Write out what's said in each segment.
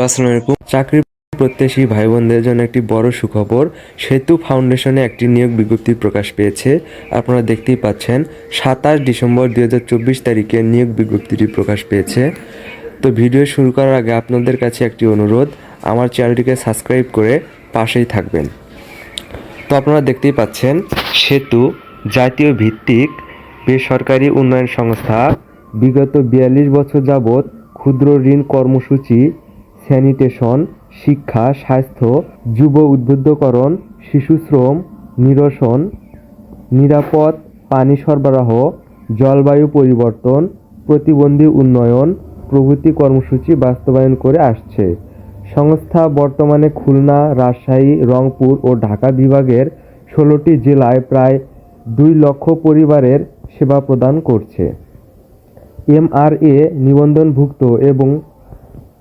আসসালামু আলাইকুম। চাকরি প্রত্যাশী ভাই বোনদের জন্য একটি বড় সুখবর। সেতু ফাউন্ডেশনে একটি নিয়োগ বিজ্ঞপ্তি প্রকাশ পেয়েছে। আপনারা দেখতেই পাচ্ছেন 27 ডিসেম্বর 2024 তারিখে নিয়োগ বিজ্ঞপ্তিটি প্রকাশ পেয়েছে। তো ভিডিও শুরু করার আগে আপনাদের কাছে একটি অনুরোধ, আমার চ্যানেলটিকে সাবস্ক্রাইব করে পাশেই থাকবেন। তো আপনারা দেখতেই পাচ্ছেন, সেতু জাতীয় ভিত্তিক বেসরকারি উন্নয়ন সংস্থা বিগত 42 বছর যাবৎ ক্ষুদ্র ঋণ কর্মসূচি, স্যানিটেশন, শিক্ষা, স্বাস্থ্য, যুব উদ্বুদ্ধকরণ, শিশু শ্রম নিরসন, নিরাপদ পানি সরবরাহ, জলবায়ু পরিবর্তন প্রতিবন্ধী উন্নয়ন প্রভৃতি কর্মসূচি বাস্তবায়ন করে আসছে। সংস্থা বর্তমানে খুলনা, রাজশাহী, রংপুর ও ঢাকা বিভাগের 16টি জেলায় প্রায় 2 লক্ষ পরিবারের সেবা প্রদান করছে। এমআরএ নিবন্ধনভুক্ত এবং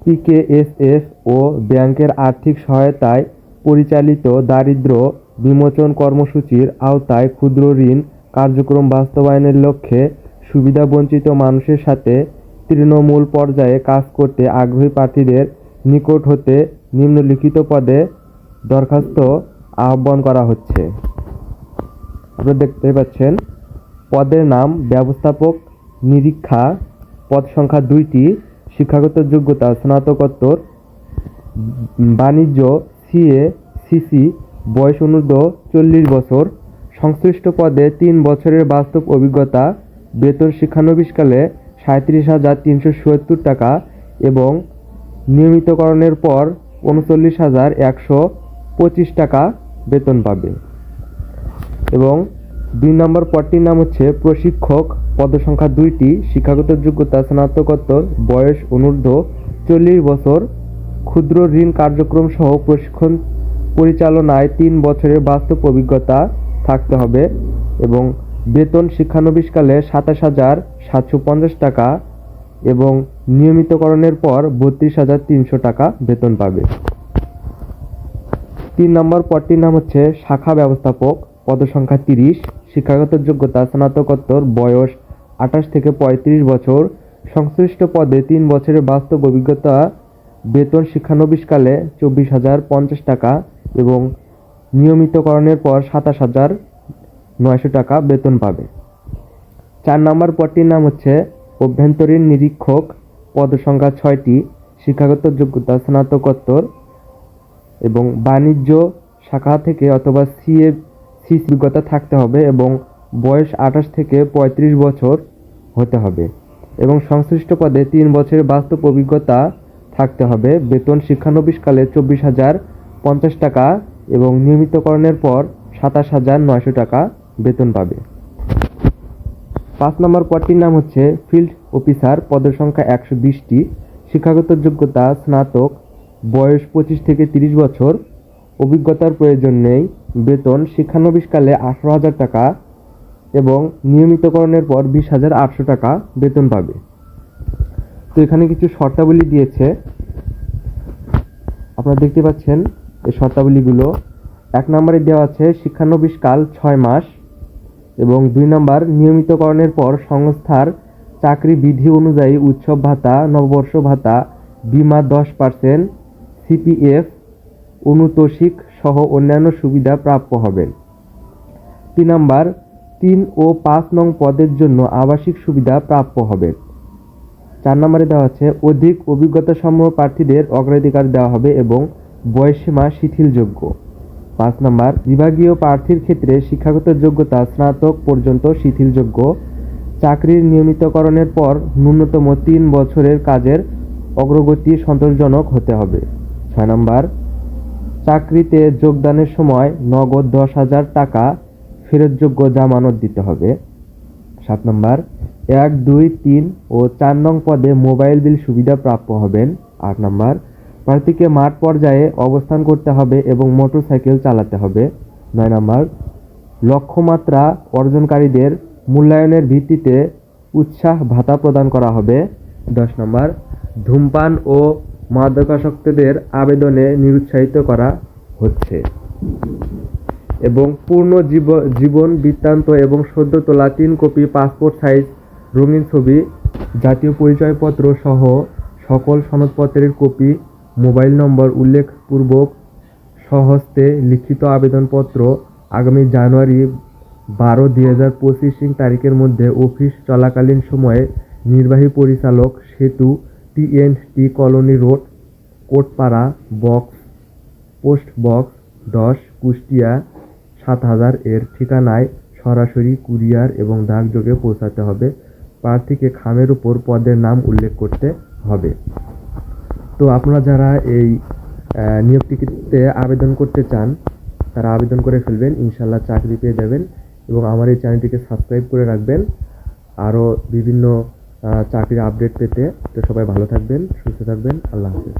পিকেএসএফ ও ব্যাংকের আর্থিক সহায়তায় পরিচালিত দারিদ্র্য বিমোচন কর্মসূচির আওতায় ক্ষুদ্র ঋণ কার্যক্রম বাস্তবায়নের লক্ষ্যে সুবিধাবঞ্চিত মানুষের সাথে তৃণমূল পর্যায়ে কাজ করতে আগ্রহী প্রার্থীদের নিকট হতে নিম্নলিখিত পদে দরখাস্ত আহ্বান করা হচ্ছে। আপনারা দেখতে পাচ্ছেন, পদের নাম ব্যবস্থাপক নিরীক্ষা, পদ সংখ্যা 2টি, শিক্ষাগত যোগ্যতা স্নাতকোত্তর, বাণিজ্য সিএ সিসি, বয়স অনূর্ধ্ব 40 বছর, সংশ্লিষ্ট পদে 3 বছরের বাস্তব অভিজ্ঞতা, বেতন শিক্ষানবিশকালে 37,370 টাকা এবং নিয়মিতকরণের পর 39,125 টাকা বেতন পাবে। এবং 2 নম্বর পদটির নাম হচ্ছে প্রশিক্ষক, পদসংখ্যা 2টি, শিক্ষাগত যোগ্যতা স্নাতকোত্তর, বয়স অনূর্ধ্ব 40 বছর, ক্ষুদ্র ঋণ কার্যক্রম সহ প্রশিক্ষণ পরিচালনায় 3 বছরের বাস্তব অভিজ্ঞতা থাকতে হবে এবং বেতন শিক্ষানবিশকালে 27,750 টাকা এবং নিয়মিতকরণের পর 32,300 টাকা বেতন পাবে। 3 নম্বর পদটির নাম হচ্ছে শাখা ব্যবস্থাপক, পদসংখ্যা 30, শিক্ষাগত যোগ্যতা স্নাতকোত্তর, বয়স 28 থেকে 35 বছর, সংশ্লিষ্ট পদে 3 বছরের বাস্তব অভিজ্ঞতা, বেতন শিক্ষানবিশকালে 24,050 টাকা এবং নিয়মিতকরণের পর 27,900 টাকা বেতন পাবে। 4 নম্বর পদটির নাম হচ্ছে অভ্যন্তরীণ নিরীক্ষক, পদসংখ্যা 6টি, শিক্ষাগত যোগ্যতা স্নাতকোত্তর এবং বাণিজ্য শাখা থেকে অথবা সিএ অভিজ্ঞতা থাকতে হবে এবং বয়স 28 থেকে 35 বছর হতে হবে এবং সংশ্লিষ্ট পদে 3 বছরের বাস্তব অভিজ্ঞতা থাকতে হবে। বেতন শিক্ষানবিশকালে 24,050 টাকা এবং নিয়মিতকরণের পর 27,900 টাকা বেতন পাবে। 5 নম্বর পদটির নাম হচ্ছে ফিল্ড অফিসার, পদের সংখ্যা 120টি, শিক্ষাগত যোগ্যতা স্নাতক, বয়স 25 থেকে 30 বছর, অভিজ্ঞতার প্রয়োজন নেই, বেতন শিক্ষানবিশকালে 18,000 টাকা এবং নিয়মিতকরণের পর 20,800 টাকা বেতন পাবে। তো এখানে কিছু শর্তাবলী দিয়েছে, আপনারা দেখতে পাচ্ছেন এই শর্তাবলীগুলো। 1 নম্বরে দেওয়া আছে শিক্ষানবিশকাল 6 মাস এবং 2 নম্বর নিয়মিতকরণের পর সংস্থার চাকরি বিধি অনুযায়ী উৎসব ভাতা, নববর্ষ ভাতা, বিমা 10%, সিপিএফ, অনুতোষিক সহ অন্যান্য সুবিধা প্রাপ্য হবেন। 3 নম্বর 3 ও 5 নং পদের জন্য আবাসিক সুবিধা প্রাপ্য হবেন। 4 নম্বরে দেওয়া আছে অধিক অভিজ্ঞতা সম্পন্ন প্রার্থীদের অগ্রাধিকার দেওয়া হবে এবং বয়সসীমা শিথিলযোগ্য। 5 নম্বর বিভাগীয় প্রার্থীর ক্ষেত্রে শিক্ষাগত যোগ্যতা স্নাতক পর্যন্ত শিথিলযোগ্য। চাকরির নিয়মিতকরণের পর ন্যূনতম 3 বছরের কাজের অগ্রগতি সন্তোষজনক হতে হবে। 6 নম্বর চাকরিতে যোগদানের সময় নগদ 10,000 টাকা ফেরতযোগ্য জামানত দিতে হবে। 7 নম্বর 1, 2, 3 ও 4 নং পদে মোবাইল বিল সুবিধা প্রাপ্য হবেন। 8 নম্বর প্রার্থীকে মাঠ পর্যায়ে অবস্থান করতে হবে এবং মোটরসাইকেল চালাতে হবে। 9 নম্বর লক্ষ্যমাত্রা অর্জনকারীদের মূল্যায়নের ভিত্তিতে উৎসাহ ভাতা প্রদান করা হবে। 10 নম্বর ধূমপান ও মাদকাসক্তদের আবেদনে নিরুৎসাহিত করা হচ্ছে এবং পূর্ণ জীবন বৃত্তান্ত এবং সদ্য তোলা 3 কপি পাসপোর্ট সাইজ রঙিন ছবি, জাতীয় পরিচয়পত্র সহ সকল সনদপত্রের কপি মোবাইল নম্বর উল্লেখপূর্বক স্বহস্তে লিখিত আবেদনপত্র আগামী জানুয়ারি 12/2025 তারিখের মধ্যে অফিস চলাকালীন সময়ে নির্বাহী পরিচালক, সেতু, TNT colony road, Kotpara, post box 10, Kushtia 7000 এর ঠিকানায় সরাসরি কুরিয়ার এবং ডাকযোগে পৌঁছাতে হবে। প্রার্থীকে খামের উপর পদের নাম উল্লেখ করতে হবে। তো আপনারা যারা এই নিয়োগটিতে আবেদন করতে চান তারা আবেদন করে ফেলবেন, ইনশাল্লাহ চাকরি পেয়ে যাবেন। এবং আমার এই চ্যানেলটিকে সাবস্ক্রাইব করে রাখবেন আরও বিভিন্ন চাকরির আপডেট পেতে। তো সবাই ভালো থাকবেন, সুস্থ থাকবেন, আল্লাহ হাফেজ।